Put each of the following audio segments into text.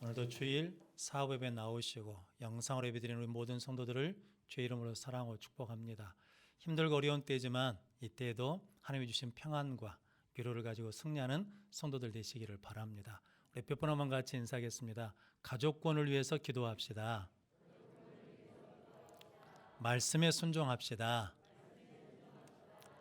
오늘도 주일 사업 예배 나오시고 영상으로 예배드리는 우리 모든 성도들을 주의 이름으로 사랑하고 축복합니다. 힘들고 어려운 때지만 이때에도 하나님이 주신 평안과 위로를 가지고 승리하는 성도들 되시기를 바랍니다. 우리 몇 분 한번 같이 인사하겠습니다. 가족권을 위해서 기도합시다. 말씀에 순종합시다.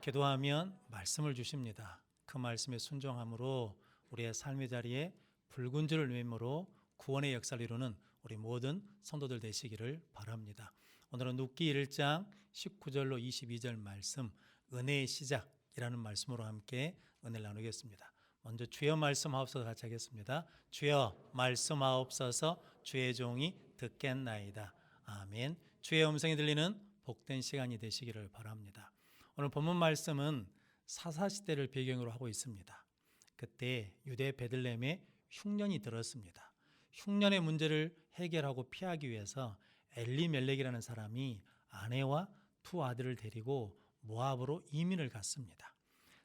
기도하면 말씀을 주십니다. 그 말씀에 순종함으로 우리의 삶의 자리에 붉은 줄을 매므로 구원의 역사를 이루는 우리 모든 성도들 되시기를 바랍니다. 오늘은 룻기 1장 19절로 22절 말씀, 은혜의 시작이라는 말씀으로 함께 은혜를 나누겠습니다. 먼저 주여 말씀하옵소서 같이 하겠습니다. 주여 말씀하옵소서, 주의 종이 듣겠나이다. 아멘. 주의 음성이 들리는 복된 시간이 되시기를 바랍니다. 오늘 본문 말씀은 사사시대를 배경으로 하고 있습니다. 그때 유대 베들레헴에 흉년이 들었습니다. 흉년의 문제를 해결하고 피하기 위해서 엘리멜렉이라는 사람이 아내와 두 아들을 데리고 모압으로 이민을 갔습니다.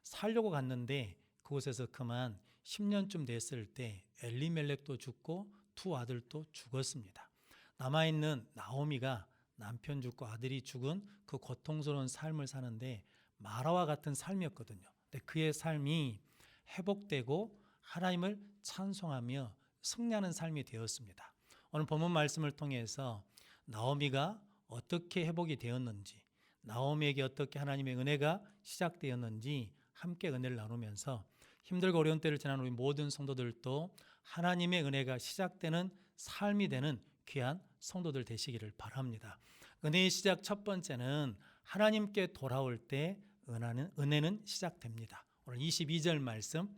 살려고 갔는데 그곳에서 그만 10년쯤 됐을 때 엘리멜렉도 죽고 두 아들도 죽었습니다. 남아있는 나오미가 남편 죽고 아들이 죽은 그 고통스러운 삶을 사는데 마라와 같은 삶이었거든요. 근데 그의 삶이 회복되고 하나님을 찬송하며 승리하는 삶이 되었습니다. 오늘 본문 말씀을 통해서 나오미가 어떻게 회복이 되었는지, 나오미에게 어떻게 하나님의 은혜가 시작되었는지 함께 은혜를 나누면서 힘들고 어려운 때를 지난 우리 모든 성도들도 하나님의 은혜가 시작되는 삶이 되는 귀한 성도들 되시기를 바랍니다. 은혜의 시작 첫 번째는 하나님께 돌아올 때 은혜는 시작됩니다. 오늘 22절 말씀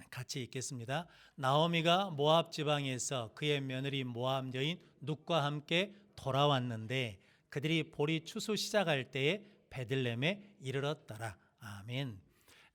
같이 읽겠습니다. 나오미가 모압 지방에서 그의 며느리 모압 여인 룻과 함께 돌아왔는데 그들이 보리 추수 시작할 때에 베들레헴에 이르렀더라. 아멘.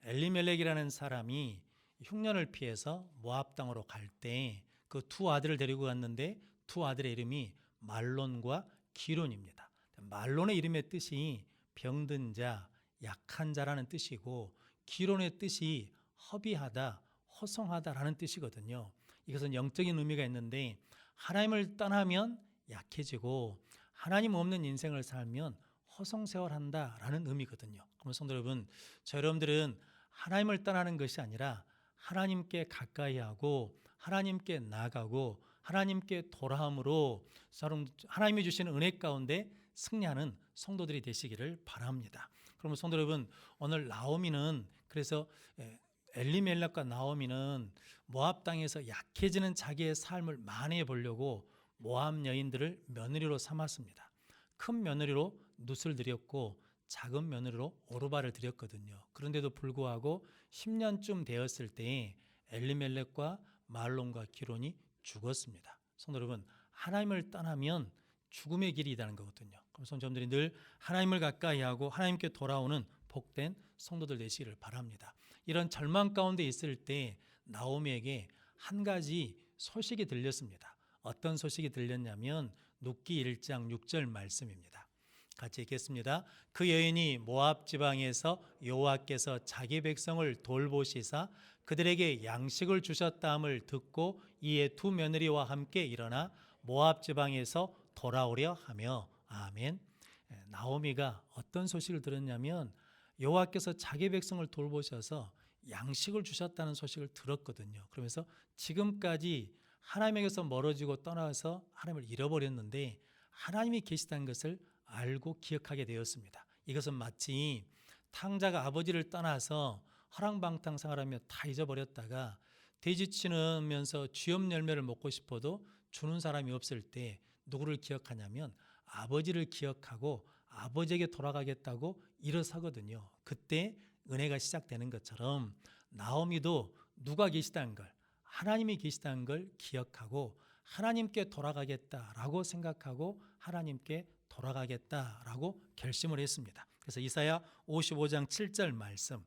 엘리멜렉이라는 사람이 흉년을 피해서 모압 땅으로 갈 때 그 두 아들을 데리고 갔는데 두 아들의 이름이 말론과 기론입니다. 말론의 이름의 뜻이 병든 자, 약한 자라는 뜻이고 기론의 뜻이 허비하다, 허송하다라는 뜻이거든요. 이것은 영적인 의미가 있는데 하나님을 떠나면 약해지고 하나님 없는 인생을 살면 허송세월한다라는 의미거든요. 그럼 성도 여러분, 여러분들은 하나님을 떠나는 것이 아니라 하나님께 가까이 하고 하나님께 나아가고 하나님께 돌아옴으로 하나님이 주시는 은혜 가운데 승리하는 성도들이 되시기를 바랍니다. 그러면 성도 여러분, 오늘 나오미는 그래서 엘리멜렉과 나오미는 모압 땅에서 약해지는 자기의 삶을 만회해 보려고 모압 여인들을 며느리로 삼았습니다. 큰 며느리로 룻을 드렸고 작은 며느리로 오르바를 드렸거든요. 그런데도 불구하고 10년쯤 되었을 때 엘리멜렉과 말론과 기론이 죽었습니다. 성도 여러분, 하나님을 떠나면 죽음의 길이 있다는 거거든요. 그래서 여러분들이 늘 하나님을 가까이 하고 하나님께 돌아오는 복된 성도들 되시기를 바랍니다. 이런 절망 가운데 있을 때 나오미에게 한 가지 소식이 들렸습니다. 어떤 소식이 들렸냐면 룻기 1장 6절 말씀입니다. 같이 읽겠습니다. 그 여인이 모압 지방에서 여호와께서 자기 백성을 돌보시사 그들에게 양식을 주셨다함을 듣고 이에 두 며느리와 함께 일어나 모압 지방에서 돌아오려 하며. 아멘. 나오미가 어떤 소식을 들었냐면 여호와께서 자기 백성을 돌보셔서 양식을 주셨다는 소식을 들었거든요. 그러면서 지금까지 하나님에게서 멀어지고 떠나서 하나님을 잃어버렸는데 하나님이 계시다는 것을 알고 기억하게 되었습니다. 이것은 마치 탕자가 아버지를 떠나서 허랑방탕 생활하며 다 잊어버렸다가 돼지치면서 쥐염 열매를 먹고 싶어도 주는 사람이 없을 때 누구를 기억하냐면 아버지를 기억하고 아버지에게 돌아가겠다고 일어서거든요. 그때 은혜가 시작되는 것처럼 나오미도 누가 계시다는 걸, 하나님이 계시다는 걸 기억하고 하나님께 돌아가겠다라고 생각하고 하나님께 돌아가겠다라고 결심을 했습니다. 그래서 이사야 55장 7절 말씀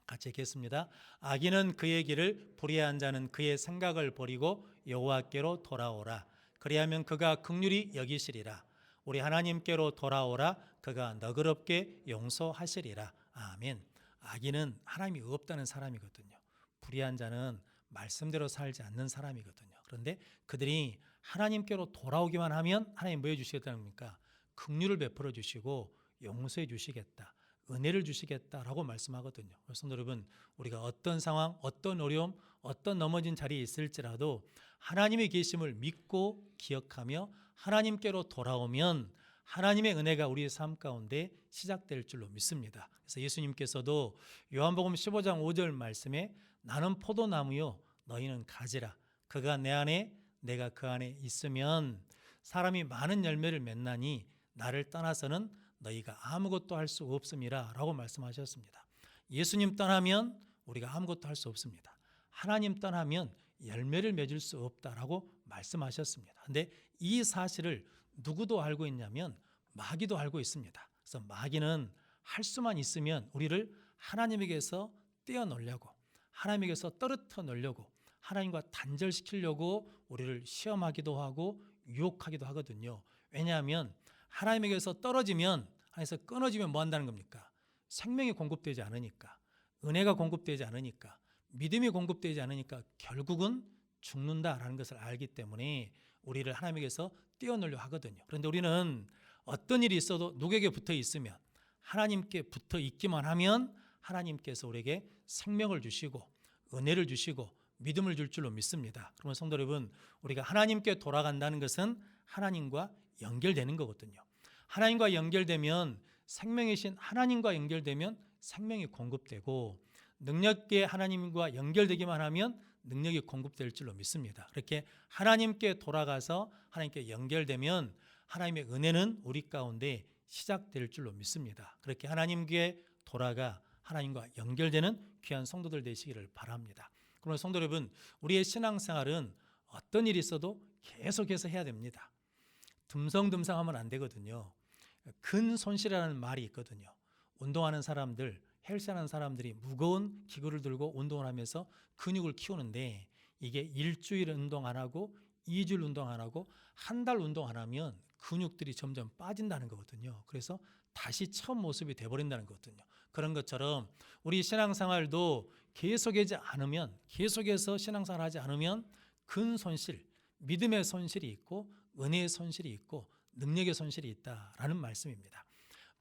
같이 읽겠습니다. 악인은 그의 길을 불의한 자는 그의 생각을 버리고 여호와께로 돌아오라. 그리하면 그가 긍휼히 여기시리라. 우리 하나님께로 돌아오라. 그가 너그럽게 용서하시리라. 아멘. 악인은 하나님이 없다는 사람이거든요. 불의한 자는 말씀대로 살지 않는 사람이거든요. 그런데 그들이 하나님께로 돌아오기만 하면 하나님 뭐 해주시겠다는 겁니까? 긍휼을 베풀어 주시고 용서해 주시겠다, 은혜를 주시겠다라고 말씀하거든요. 성도 여러분, 우리가 어떤 상황, 어떤 어려움, 어떤 넘어진 자리에 있을지라도 하나님의 계심을 믿고 기억하며 하나님께로 돌아오면 하나님의 은혜가 우리의 삶 가운데 시작될 줄로 믿습니다. 그래서 예수님께서도 요한복음 15장 5절 말씀에 나는 포도나무요 너희는 가지라, 그가 내 안에 내가 그 안에 있으면 사람이 많은 열매를 맺나니 나를 떠나서는 너희가 아무것도 할 수 없음이라 라고 말씀하셨습니다. 예수님 떠나면 우리가 아무것도 할 수 없습니다. 하나님 떠나면 열매를 맺을 수 없다라고 말씀하셨습니다. 그런데 이 사실을 누구도 알고 있냐면 마귀도 알고 있습니다. 그래서 마귀는 할 수만 있으면 우리를 하나님에게서 떼어놓으려고, 하나님에게서 떨어뜨려 놓으려고, 하나님과 단절시키려고 우리를 시험하기도 하고 유혹하기도 하거든요. 왜냐하면 하나님에게서 떨어지면, 하나님에서 끊어지면 뭐 한다는 겁니까? 생명이 공급되지 않으니까, 은혜가 공급되지 않으니까, 믿음이 공급되지 않으니까 결국은 죽는다라는 것을 알기 때문에 우리를 하나님에게서 떼어놓으려 하거든요. 그런데 우리는 어떤 일이 있어도 누구에게 붙어 있으면, 하나님께 붙어 있기만 하면 하나님께서 우리에게 생명을 주시고 은혜를 주시고 믿음을 줄 줄로 믿습니다. 그러면 성도 여러분, 우리가 하나님께 돌아간다는 것은 하나님과 연결되는 거거든요. 하나님과 연결되면, 생명이신 하나님과 연결되면 생명이 공급되고, 능력계 하나님과 연결되기만 하면 능력이 공급될 줄로 믿습니다. 그렇게 하나님께 돌아가서 하나님께 연결되면 하나님의 은혜는 우리 가운데 시작될 줄로 믿습니다. 그렇게 하나님께 돌아가 하나님과 연결되는 귀한 성도들 되시기를 바랍니다. 그러면 성도 여러분, 우리의 신앙생활은 어떤 일이 있어도 계속해서 해야 됩니다. 듬성듬성하면 안 되거든요. 근손실이라는 말이 있거든요. 운동하는 사람들, 헬스하는 사람들이 무거운 기구를 들고 운동을 하면서 근육을 키우는데, 이게 일주일 운동 안 하고 2주일 운동 안 하고 한 달 운동 안 하면 근육들이 점점 빠진다는 거거든요. 그래서 다시 처음 모습이 돼버린다는 거거든요. 그런 것처럼 우리 신앙생활도 계속해서 신앙생활 하지 않으면 근손실, 믿음의 손실이 있고 은혜의 손실이 있고 능력의 손실이 있다라는 말씀입니다.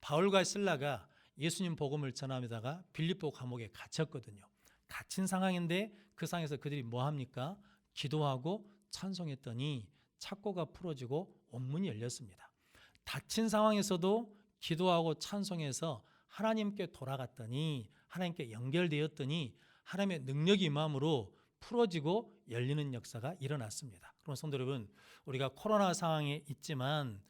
바울과 실라가 예수님 복음을 전하다가 빌립보 감옥에 갇혔거든요. 갇힌 상황인데 그 상황에서 그들이 뭐 합니까? 기도하고 찬송했더니 착고가 풀어지고 온문이 열렸습니다. 닫힌 상황에서도 기도하고 찬송해서 하나님께 돌아갔더니, 하나님께 연결되었더니 하나님의 능력이 임함으로 풀어지고 열리는 역사가 일어났습니다. 그럼 성도 여러분, 우리가 코로나 상황에 있지만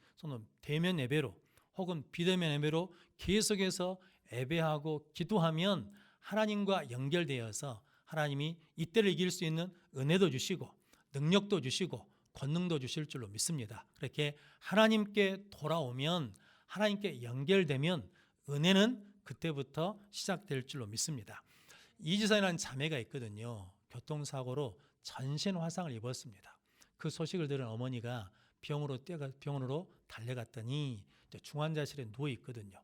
대면 예배로 혹은 비대면 예배로 계속해서 예배하고 기도하면 하나님과 연결되어서 하나님이 이때를 이길 수 있는 은혜도 주시고 능력도 주시고 권능도 주실 줄로 믿습니다. 그렇게 하나님께 돌아오면, 하나님께 연결되면 은혜는 그때부터 시작될 줄로 믿습니다. 이지선이라는 자매가 있거든요. 교통사고로 전신 화상을 입었습니다. 그 소식을 들은 어머니가 병원으로 달려갔더니 중환자실에 누워 있거든요.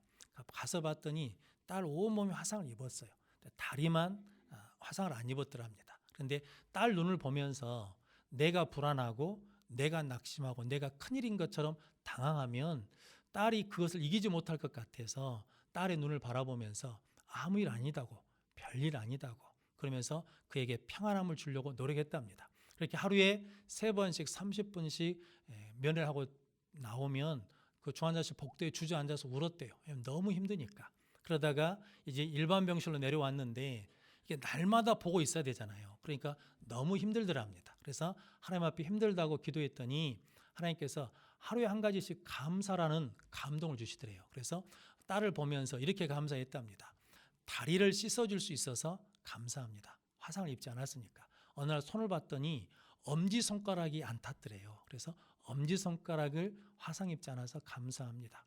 가서 봤더니 딸 온몸에 화상을 입었어요. 다리만 화상을 안 입었더랍니다. 그런데 딸 눈을 보면서 내가 불안하고 내가 낙심하고 내가 큰일인 것처럼 당황하면 딸이 그것을 이기지 못할 것 같아서 딸의 눈을 바라보면서 아무 일 아니다고, 별일 아니다고 그러면서 그에게 평안함을 주려고 노력했답니다. 그렇게 하루에 3번씩 30분씩 면회를 하고 나오면 그 중환자실 복도에 주저앉아서 울었대요. 너무 힘드니까. 그러다가 이제 일반 병실로 내려왔는데 이게 날마다 보고 있어야 되잖아요. 그러니까 너무 힘들더랍니다. 그래서 하나님 앞에 힘들다고 기도했더니 하나님께서 하루에 한 가지씩 감사라는 감동을 주시더래요. 그래서 딸을 보면서 이렇게 감사했답니다. 다리를 씻어줄 수 있어서 감사합니다. 화상을 입지 않았으니까. 어느 날 손을 봤더니 엄지손가락이 안 탔더래요. 그래서 엄지손가락을 화상 입지 않아서 감사합니다.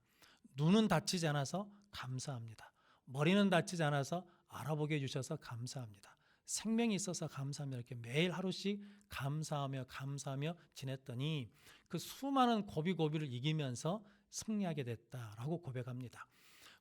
눈은 다치지 않아서 감사합니다. 머리는 다치지 않아서 알아보게 해주셔서 감사합니다. 생명이 있어서 감사합니다. 이렇게 매일 하루씩 감사하며 지냈더니 그 수많은 고비를 이기면서 승리하게 됐다라고 고백합니다.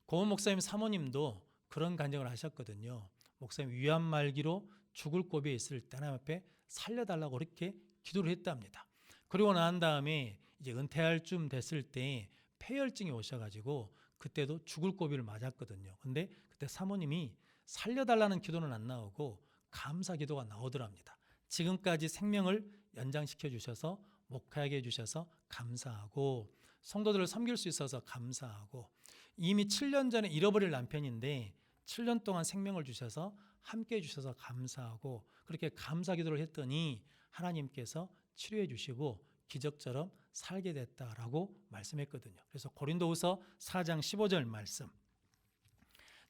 고은 목사님 사모님도 그런 간증을 하셨거든요. 목사님 위암 말기로 죽을 고비에 있을 때 하나님 앞에 살려달라고 그렇게 기도를 했답니다. 그리고 난 다음에 이제 은퇴할 쯤 됐을 때 폐혈증이 오셔가지고 그때도 죽을 고비를 맞았거든요. 근데 그때 사모님이 살려달라는 기도는 안 나오고 감사 기도가 나오더랍니다. 지금까지 생명을 연장시켜 주셔서 목회하게 해주셔서 감사하고 성도들을 섬길 수 있어서 감사하고 이미 7년 전에 잃어버릴 남편인데 7년 동안 생명을 주셔서 함께 해주셔서 감사하고 그렇게 감사 기도를 했더니 하나님께서 치료해 주시고 기적처럼 살게 됐다라고 말씀했거든요. 그래서 고린도후서 4장 15절 말씀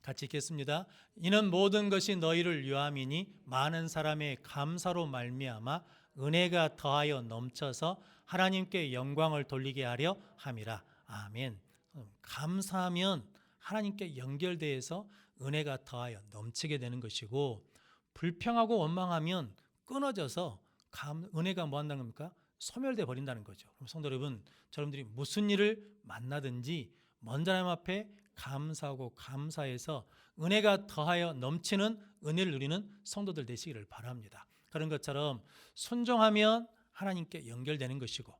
같이 읽겠습니다. 이는 모든 것이 너희를 위함이니 많은 사람의 감사로 말미암아 은혜가 더하여 넘쳐서 하나님께 영광을 돌리게 하려 함이라. 아멘. 감사하면 하나님께 연결되어서 은혜가 더하여 넘치게 되는 것이고 불평하고 원망하면 끊어져서 은혜가 뭐 한다는 겁니까? 소멸돼 버린다는 거죠. 그럼 성도 여러분, 여러분들이 무슨 일을 만나든지 먼저 하나님 앞에 감사하고 감사해서 은혜가 더하여 넘치는 은혜를 누리는 성도들 되시기를 바랍니다. 그런 것처럼 순종하면 하나님께 연결되는 것이고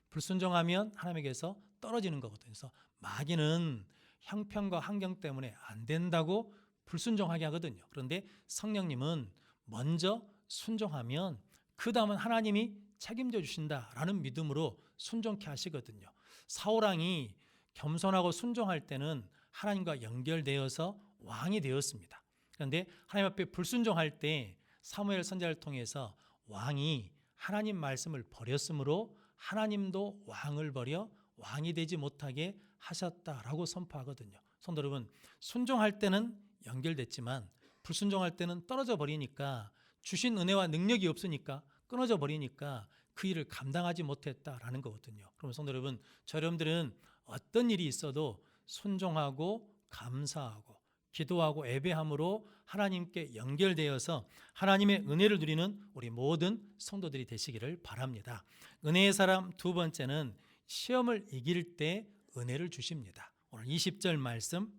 불순종하면 하나님에게서 떨어지는 거거든요. 그래서 마귀는 형편과 환경 때문에 안 된다고 불순종하게 하거든요. 그런데 성령님은 먼저 순종하면 그 다음은 하나님이 책임져 주신다라는 믿음으로 순종케 하시거든요. 사울왕이 겸손하고 순종할 때는 하나님과 연결되어서 왕이 되었습니다. 그런데 하나님 앞에 불순종할 때 사무엘 선지자를 통해서 왕이 하나님 말씀을 버렸으므로 하나님도 왕을 버려 왕이 되지 못하게 하셨다라고 선포하거든요. 성도 여러분, 순종할 때는 연결됐지만 불순종할 때는 떨어져 버리니까 주신 은혜와 능력이 없으니까 끊어져 버리니까 그 일을 감당하지 못했다라는 거거든요. 그럼 성도 여러분, 여러분들은 어떤 일이 있어도 순종하고 감사하고 기도하고 예배함으로 하나님께 연결되어서 하나님의 은혜를 누리는 우리 모든 성도들이 되시기를 바랍니다. 은혜의 사람 두 번째는 시험을 이길 때 은혜를 주십니다. 오늘 20절 말씀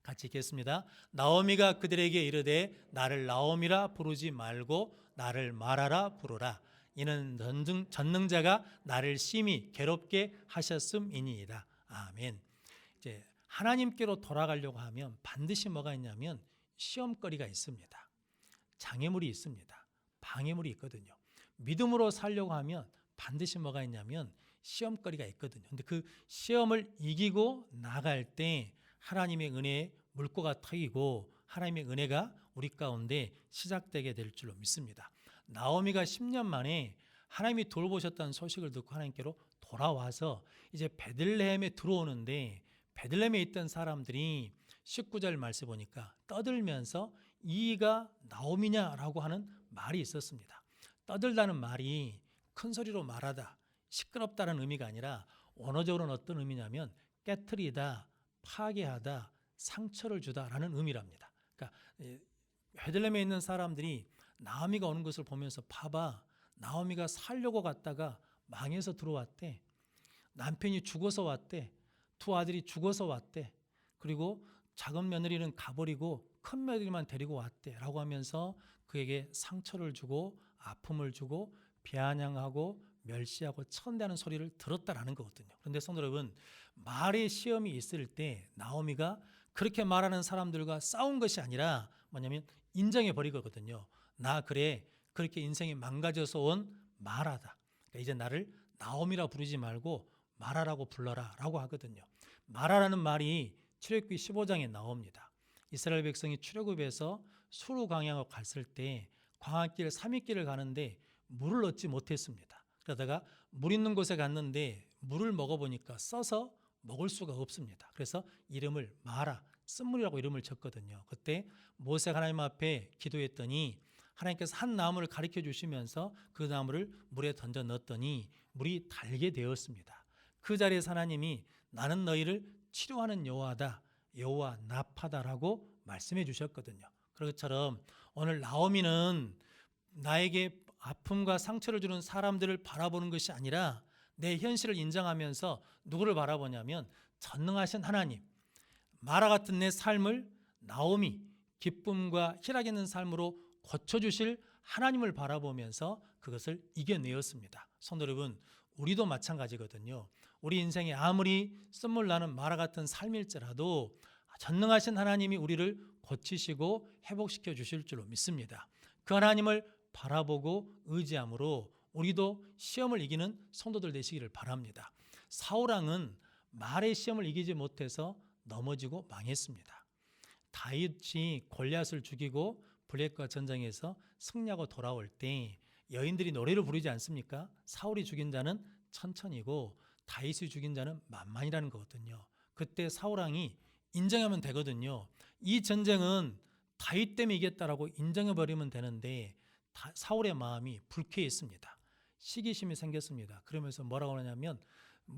같이 읽겠습니다. 나오미가 그들에게 이르되 나를 나오미라 부르지 말고 나를 마라라 부르라. 이는 전능자가 나를 심히 괴롭게 하셨음이니이다. 아멘. 이제 하나님께로 돌아가려고 하면 반드시 뭐가 있냐면 시험거리가 있습니다. 장애물이 있습니다. 방해물이 있거든요. 믿음으로 살려고 하면 반드시 뭐가 있냐면 시험거리가 있거든요. 근데 그 시험을 이기고 나갈 때 하나님의 은혜의 물꼬가 터이고 하나님의 은혜가 우리 가운데 시작되게 될 줄로 믿습니다. 나오미가 10년 만에 하나님이 돌보셨다는 소식을 듣고 하나님께로 돌아와서 이제 베들레헴에 들어오는데 베들레헴에 있던 사람들이 19절 말씀 보니까 떠들면서 이가 나오미냐라고 하는 말이 있었습니다. 떠들다는 말이 큰 소리로 말하다, 시끄럽다는 의미가 아니라 원어적으로는 어떤 의미냐면 깨트리다, 파괴하다, 상처를 주다라는 의미랍니다. 그러니까 베들레헴에 있는 사람들이 나오미가 오는 것을 보면서 봐봐, 나오미가 살려고 갔다가 망해서 들어왔대. 남편이 죽어서 왔대. 두 아들이 죽어서 왔대. 그리고 작은 며느리는 가버리고 큰 며느리만 데리고 왔대 라고 하면서 그에게 상처를 주고 아픔을 주고 비아냥하고 멸시하고 천대하는 소리를 들었다라는 거거든요. 그런데 성도 여러분, 말의 시험이 있을 때 나오미가 그렇게 말하는 사람들과 싸운 것이 아니라 뭐냐면 인정해 버리거든요. 나 그래, 그렇게 인생이 망가져서 온 마라다. 그러니까 이제 나를 나오미라 부르지 말고 마라라고 불러라 라고 하거든요. 마라라는 말이 출애굽기 15장에 나옵니다. 이스라엘 백성이 출애굽에서 수르 광야로 갔을 때 광야길 3일길을 가는데 물을 얻지 못했습니다. 그러다가 물 있는 곳에 갔는데 물을 먹어보니까 써서 먹을 수가 없습니다. 그래서 이름을 마라, 쓴물이라고 이름을 졌거든요. 그때 모세가 하나님 앞에 기도했더니 하나님께서 한 나무를 가르쳐 주시면서 그 나무를 물에 던져 넣었더니 물이 달게 되었습니다. 그 자리에서 하나님이 나는 너희를 치료하는 여호와다, 여호와 나파다라고 말씀해 주셨거든요. 그것처럼 오늘 나오미는 나에게 아픔과 상처를 주는 사람들을 바라보는 것이 아니라 내 현실을 인정하면서 누구를 바라보냐면 전능하신 하나님, 마라 같은 내 삶을 나오미, 기쁨과 희락 있는 삶으로 고쳐주실 하나님을 바라보면서 그것을 이겨내었습니다. 성도 여러분, 우리도 마찬가지거든요. 우리 인생에 아무리 선물 나는 마라 같은 삶일지라도 전능하신 하나님이 우리를 고치시고 회복시켜 주실 줄로 믿습니다. 그 하나님을 바라보고 의지함으로 우리도 시험을 이기는 성도들 되시기를 바랍니다. 사울왕은 말의 시험을 이기지 못해서 넘어지고 망했습니다. 다윗이 골리앗을 죽이고 블레셋과 전쟁에서 승리하고 돌아올 때 여인들이 노래를 부르지 않습니까? 사울이 죽인 자는 천천히고 다윗이 죽인 자는 만만이라는 거거든요. 그때 사울왕이 인정하면 되거든요. 이 전쟁은 다윗 때문에 이겼다라고 인정해버리면 되는데 사울의 마음이 불쾌했습니다. 시기심이 생겼습니다. 그러면서 뭐라고 하냐면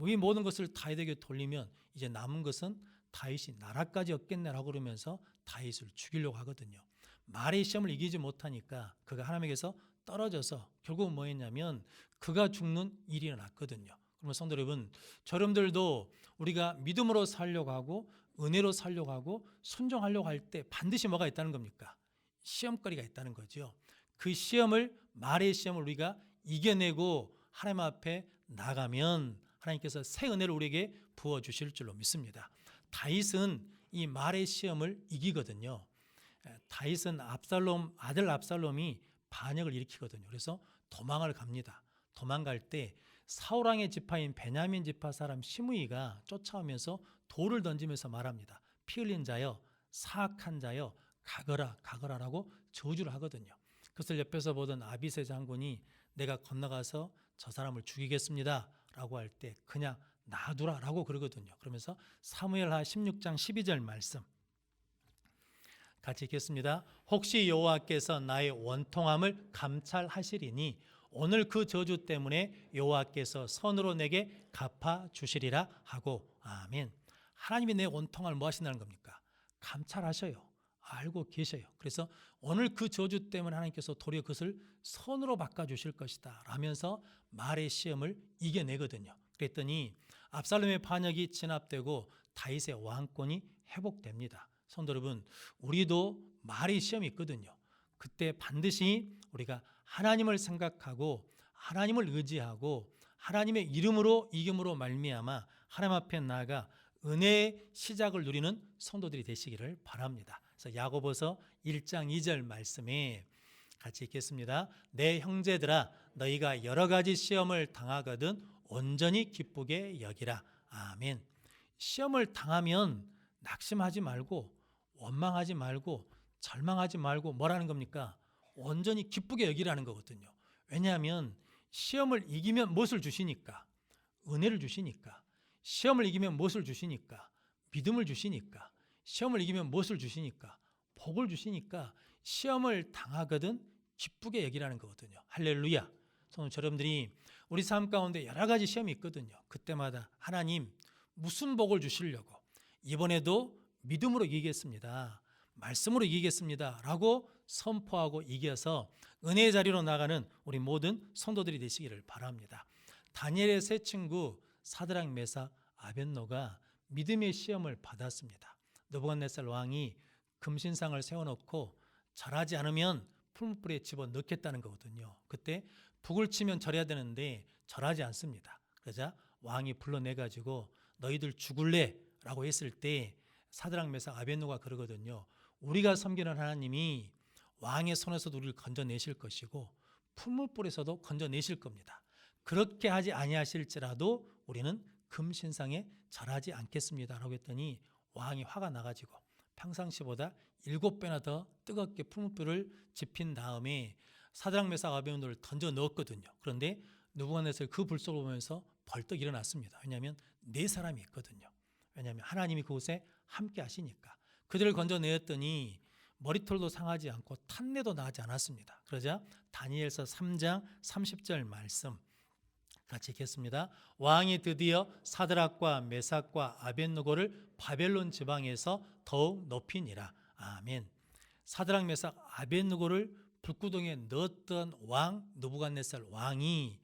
이 모든 것을 다윗에게 돌리면 이제 남은 것은 다윗이 나라까지 얻겠네라고 그러면서 다윗을 죽이려고 하거든요. 말의 시험을 이기지 못하니까 그가 하나님에게서 떨어져서 결국은 뭐 했냐면 그가 죽는 일이 일어났거든요. 그러면 성도 여러분, 여러분들도 우리가 믿음으로 살려고 하고 은혜로 살려고 하고 순종하려고 할 때 반드시 뭐가 있다는 겁니까? 시험거리가 있다는 거죠. 그 시험을, 말의 시험을 우리가 이겨내고 하나님 앞에 나가면 하나님께서 새 은혜를 우리에게 부어주실 줄로 믿습니다. 다윗은 이 말의 시험을 이기거든요. 다윗은 아들 압살롬이 반역을 일으키거든요. 그래서 도망을 갑니다. 도망갈 때 사울왕의 지파인 베냐민 지파 사람 시므이가 쫓아오면서 돌을 던지면서 말합니다. 피 흘린 자여, 사악한 자여, 가거라라고 저주를 하거든요. 그것을 옆에서 보던 아비새 장군이 내가 건너가서 저 사람을 죽이겠습니다 라고 할 때 그냥 놔두라라고 그러거든요. 그러면서 사무엘하 16장 12절 말씀 같이 읽겠습니다. 혹시 여호와께서 나의 원통함을 감찰하시리니 오늘 그 저주 때문에 여호와께서 선으로 내게 갚아주시리라 하고 아멘. 하나님이 내 원통함을 뭐 하신다는 겁니까? 감찰하셔요. 알고 계셔요. 그래서 오늘 그 저주 때문에 하나님께서 도리어 그것을 선으로 바꿔주실 것이다 라면서 말의 시험을 이겨내거든요. 그랬더니 압살롬의 반역이 진압되고 다윗의 왕권이 회복됩니다. 성도 여러분, 우리도 말의 시험이 있거든요. 그때 반드시 우리가 하나님을 생각하고 하나님을 의지하고 하나님의 이름으로 이김으로 말미암아 하나님 앞에 나아가 은혜의 시작을 누리는 성도들이 되시기를 바랍니다. 그래서 야고보서 1장 2절 말씀에 같이 읽겠습니다. 내 형제들아 너희가 여러 가지 시험을 당하거든 온전히 기쁘게 여기라. 아멘. 시험을 당하면 낙심하지 말고 원망하지 말고 절망하지 말고 뭐라는 겁니까? 온전히 기쁘게 여기라는 거거든요. 왜냐하면 시험을 이기면 무엇을 주시니까? 은혜를 주시니까. 시험을 이기면 무엇을 주시니까? 믿음을 주시니까. 시험을 이기면 무엇을 주시니까? 복을 주시니까 시험을 당하거든 기쁘게 여기라는 거거든요. 할렐루야. 여러분들이 우리 삶 가운데 여러 가지 시험이 있거든요. 그때마다 하나님 무슨 복을 주시려고 이번에도 믿음으로 이기겠습니다. 말씀으로 이기겠습니다. 라고 선포하고 이겨서 은혜의 자리로 나가는 우리 모든 성도들이 되시기를 바랍니다. 다니엘의 세 친구 사드락, 메삭, 아벳노가 믿음의 시험을 받았습니다. 느부갓네살 왕이 금신상을 세워놓고 절하지 않으면 풀무불에 집어넣겠다는 거거든요. 그때 북을 치면 절해야 되는데 절하지 않습니다. 그러자 왕이 불러내가지고 너희들 죽을래? 라고 했을 때 사드락, 메삭, 아벳노가 그러거든요. 우리가 섬기는 하나님이 왕의 손에서도 우리를 건져내실 것이고 풀무불에서도 건져내실 겁니다. 그렇게 하지 아니하실지라도 우리는 금신상에 절하지 않겠습니다 라고 했더니 왕이 화가 나가지고 평상시보다 7배나 더 뜨겁게 풀무불을 지핀 다음에 사드락, 메삭, 아벳노를 던져 넣었거든요. 그런데 느부갓네살 그 불 속을 보면서 벌떡 일어났습니다. 왜냐하면 네 사람이 있거든요. 왜냐하면 하나님이 그곳에 함께 하시니까. 그들을 건져내었더니 머리털도 상하지 않고 탄내도 나지 않았습니다. 그러자 다니엘서 3장 30절 말씀 같이 읽겠습니다. 왕이 드디어 사드락과 메삭과 아벳느고를 바벨론 지방에서 더욱 높이니라. 아멘. 사드락, 메삭, 아벳느고를 불구덩이에 넣었던 왕 느부갓네살 왕이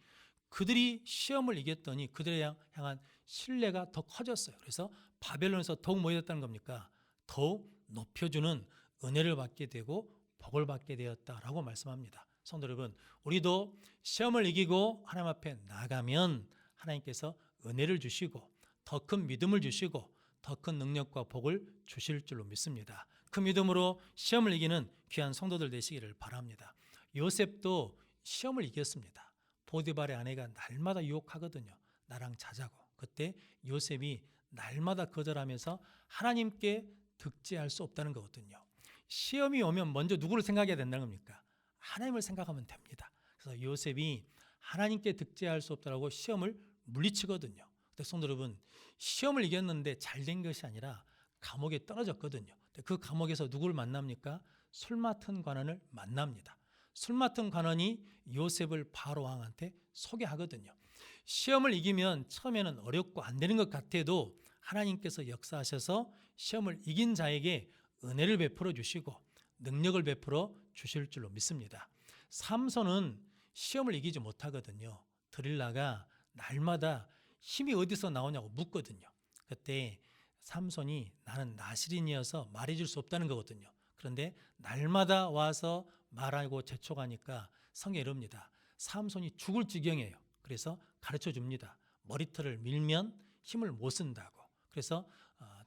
그들이 시험을 이겼더니 그들에 향한 신뢰가 더 커졌어요. 그래서 바벨론에서 더욱 뭐 됐다는 겁니까? 더욱 높여주는 은혜를 받게 되고 복을 받게 되었다라고 말씀합니다. 성도 여러분, 우리도 시험을 이기고 하나님 앞에 나가면 하나님께서 은혜를 주시고 더 큰 믿음을 주시고 더 큰 능력과 복을 주실 줄로 믿습니다. 그 믿음으로 시험을 이기는 귀한 성도들 되시기를 바랍니다. 요셉도 시험을 이겼습니다. 보디발의 아내가 날마다 유혹하거든요. 나랑 자자고. 그때 요셉이 날마다 거절하면서 하나님께 득제할 수 없다는 거거든요. 시험이 오면 먼저 누구를 생각해야 된다는 겁니까? 하나님을 생각하면 됩니다. 그래서 요셉이 하나님께 득제할 수 없다고 시험을 물리치거든요. 근데 성도 여러분, 시험을 이겼는데 잘된 것이 아니라 감옥에 떨어졌거든요. 그 감옥에서 누구를 만납니까? 술 맡은 관원을 만납니다. 술 맡은 관원이 요셉을 바로 왕한테 소개하거든요. 시험을 이기면 처음에는 어렵고 안 되는 것 같아도 하나님께서 역사하셔서 시험을 이긴 자에게 은혜를 베풀어 주시고 능력을 베풀어 주실 줄로 믿습니다. 삼손은 시험을 이기지 못하거든요. 드릴라가 날마다 힘이 어디서 나오냐고 묻거든요. 그때 삼손이 나는 나실인이어서 말해줄 수 없다는 거거든요. 그런데 날마다 와서 말하고 재촉하니까 성경에 이릅니다. 삼손이 죽을 지경이에요. 그래서 가르쳐 줍니다. 머리털을 밀면 힘을 못 쓴다고. 그래서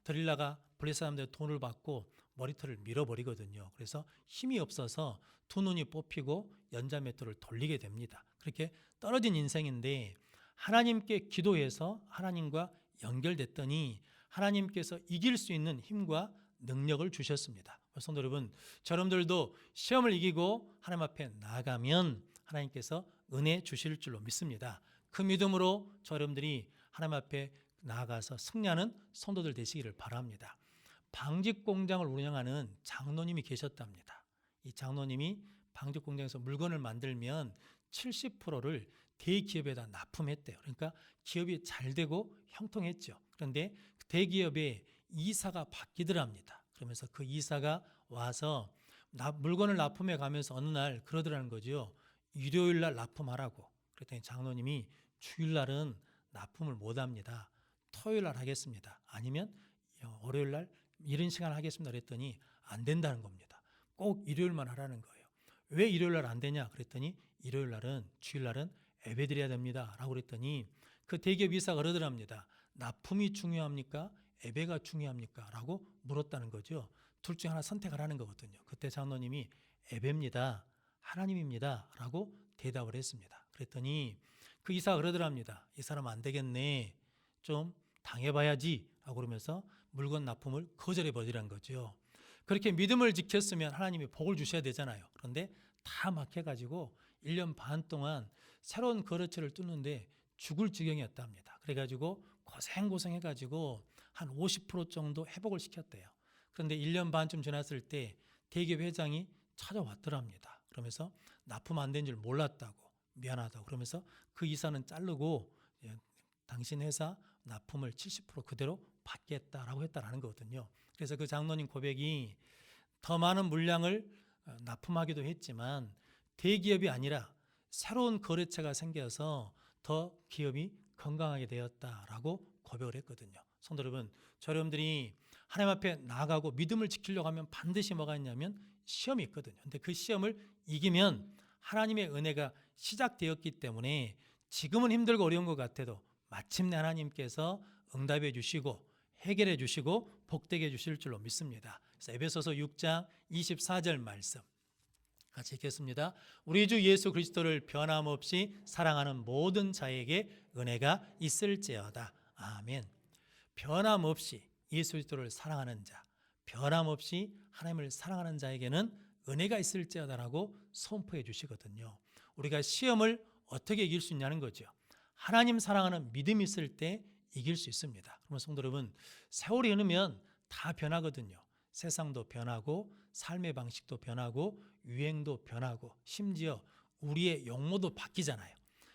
드릴라가 블레셋 사람들의 돈을 받고 머리털을 밀어버리거든요. 그래서 힘이 없어서 두 눈이 뽑히고 연자맷돌을 돌리게 됩니다. 그렇게 떨어진 인생인데 하나님께 기도해서 하나님과 연결됐더니 하나님께서 이길 수 있는 힘과 능력을 주셨습니다. 성도 여러분, 여러분들도 시험을 이기고 하나님 앞에 나가면 하나님께서 은혜 주실 줄로 믿습니다. 그 믿음으로 여러분들이 하나님 앞에 나아가서 승리하는 성도들 되시기를 바랍니다. 방직 공장을 운영하는 장로님이 계셨답니다. 이 장로님이 방직 공장에서 물건을 만들면 70%를 대기업에다 납품했대요. 그러니까 기업이 잘 되고 형통했죠. 그런데 대기업의 이사가 바뀌더랍니다. 그러면서 그 이사가 와서 물건을 납품해 가면서 어느 날 그러더라는 거죠. 일요일 날 납품하라고. 그랬더니 장로님이 주일 날은 납품을 못 합니다. 토요일 날 하겠습니다. 아니면 월요일 날 이런 시간 하겠습니다. 그랬더니 안 된다는 겁니다. 꼭 일요일만 하라는 거예요. 왜 일요일 날 안 되냐? 그랬더니 일요일 날은 주일 날은 예배 드려야 됩니다. 라고 그랬더니 그 대기업 이사가 그러더랍니다. 납품이 중요합니까? 예배가 중요합니까? 라고 물었다는 거죠. 둘 중 하나 선택하라는 거거든요. 그때 장로님이 예배입니다. 하나님입니다. 라고 대답을 했습니다. 그랬더니 그 이사가 그러더랍니다. 이 사람 안 되겠네. 좀 당해봐야지. 라고 그러면서 물건 납품을 거절해 버리라는 거죠. 그렇게 믿음을 지켰으면 하나님이 복을 주셔야 되잖아요. 그런데 다 막혀가지고 1년 반 동안 새로운 거래처를 뚫는데 죽을 지경이었답니다. 그래가지고 고생해가지고 한 50% 정도 회복을 시켰대요. 그런데 1년 반쯤 지났을 때 대기업 회장이 찾아왔더랍니다. 그러면서 납품 안 된 줄 몰랐다고, 미안하다고. 그러면서 그 이사는 자르고 당신 회사 납품을 70% 그대로 받겠다라고 했다라는 거거든요. 그래서 그 장로님 고백이 더 많은 물량을 납품하기도 했지만 대기업이 아니라 새로운 거래처가 생겨서 더 기업이 건강하게 되었다라고 고백을 했거든요. 성도 여러분, 여러분들이 하나님 앞에 나아가고 믿음을 지키려고 하면 반드시 뭐가 있냐면 시험이 있거든요. 근데 그 시험을 이기면 하나님의 은혜가 시작되었기 때문에 지금은 힘들고 어려운 것 같아도 마침내 하나님께서 응답해 주시고 해결해 주시고 복되게 해 주실 줄로 믿습니다. 그래서 에베소서 6장 24절 말씀 같이 읽겠습니다. 우리 주 예수 그리스도를 변함없이 사랑하는 모든 자에게 은혜가 있을지어다. 아멘. 변함없이 예수 그리스도를 사랑하는 자, 변함없이 하나님을 사랑하는 자에게는 은혜가 있을지어다라고 선포해 주시거든요. 우리가 시험을 어떻게 이길 수 있냐는 거죠. 하나님 사랑하는 믿음이 있을 때 이길 수 있습니다. 그러면 성도 여러분, 세월이 흐르면 다 변하거든요. 세상도 변하고 삶의 방식도 변하고 유행도 변하고 심지어 우리의 용모도 바뀌잖아요.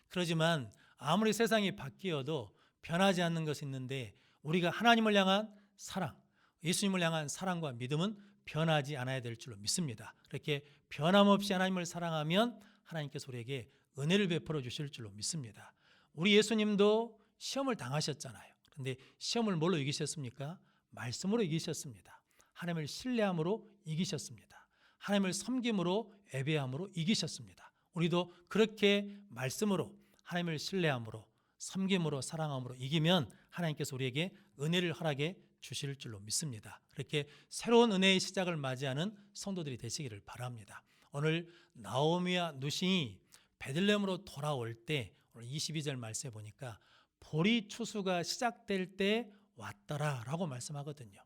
그렇지만 아무리 세상이 바뀌어도 변하지 않는 것이 있는데 우리가 하나님을 향한 사랑, 예수님을 향한 사랑과 믿음은 변하지 않아야 될 줄로 믿습니다. 그렇게 변함없이 하나님을 사랑하면 하나님께서 우리에게 은혜를 베풀어 주실 줄로 믿습니다. 우리 예수님도 시험을 당하셨잖아요. 그런데 시험을 뭘로 이기셨습니까? 말씀으로 이기셨습니다. 하나님을 신뢰함으로 이기셨습니다. 하나님을 섬김으로 예배함으로 이기셨습니다. 우리도 그렇게 말씀으로 하나님을 신뢰함으로 섬김으로 사랑함으로 이기면 하나님께서 우리에게 은혜를 허락해 주실 줄로 믿습니다. 그렇게 새로운 은혜의 시작을 맞이하는 성도들이 되시기를 바랍니다. 오늘 나오미와 누시 베들레헴으로 돌아올 때 오늘 22절 말씀에 보니까 보리 추수가 시작될 때 왔더라라고 말씀하거든요.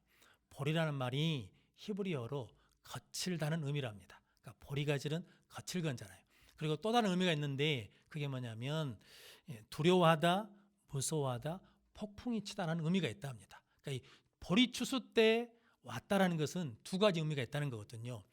보리라는 말이 히브리어로 거칠다는 의미랍니다. 그러니까 보리가지는 거칠건잖아요. 그리고 또 다른 의미가 있는데 그게 뭐냐면 두려워하다, 무서워하다, 폭풍이 치다라는 의미가 있다 합니다. 그러니까 이 보리 추수 때 왔다라는 것은 두 가지 의미가 있다는 거거든요.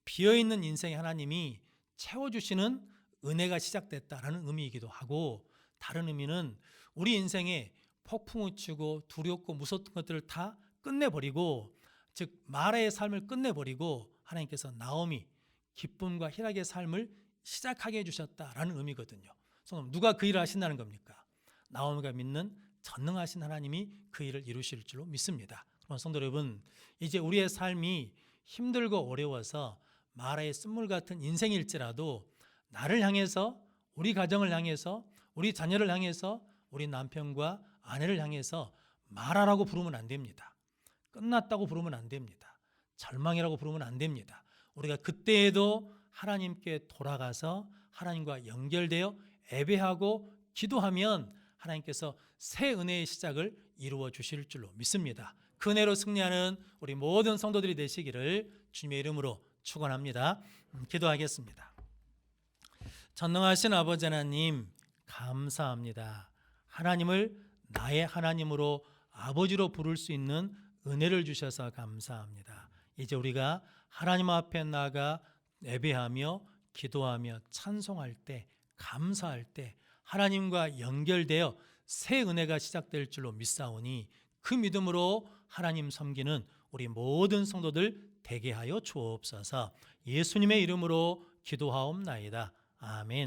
비어있는 인생에 하나님이 채워주시는 은혜가 시작됐다라는 의미이기도 하고, 다른 의미는 우리 인생에 폭풍을 치고 두렵고 무섭던 것들을 다 끝내버리고, 즉 마라의 삶을 끝내버리고 하나님께서 나오미 기쁨과 희락의 삶을 시작하게 해주셨다라는 의미거든요. 누가 그 일을 하신다는 겁니까? 나오미가 믿는 전능하신 하나님이 그 일을 이루실 줄로 믿습니다. 그럼 성도 여러분, 이제 우리의 삶이 힘들고 어려워서 마라의 쓴물 같은 인생일지라도 나를 향해서, 우리 가정을 향해서, 우리 자녀를 향해서, 우리 남편과 아내를 향해서 마라라고 부르면 안 됩니다. 끝났다고 부르면 안 됩니다. 절망이라고 부르면 안 됩니다. 우리가 그때에도 하나님께 돌아가서 하나님과 연결되어 예배하고 기도하면 하나님께서 새 은혜의 시작을 이루어 주실 줄로 믿습니다. 그 은혜로 승리하는 우리 모든 성도들이 되시기를 주님의 이름으로 축원합니다. 기도하겠습니다. 전능하신 아버지 하나님, 감사합니다. 하나님을 나의 하나님으로, 아버지로 부를 수 있는 은혜를 주셔서 감사합니다. 이제 우리가 하나님 앞에 나가 예배하며 기도하며 찬송할 때, 감사할 때 하나님과 연결되어 새 은혜가 시작될 줄로 믿사오니 그 믿음으로 하나님 섬기는 우리 모든 성도들 되게 하여 주옵소서. 예수님의 이름으로 기도하옵나이다. 아멘.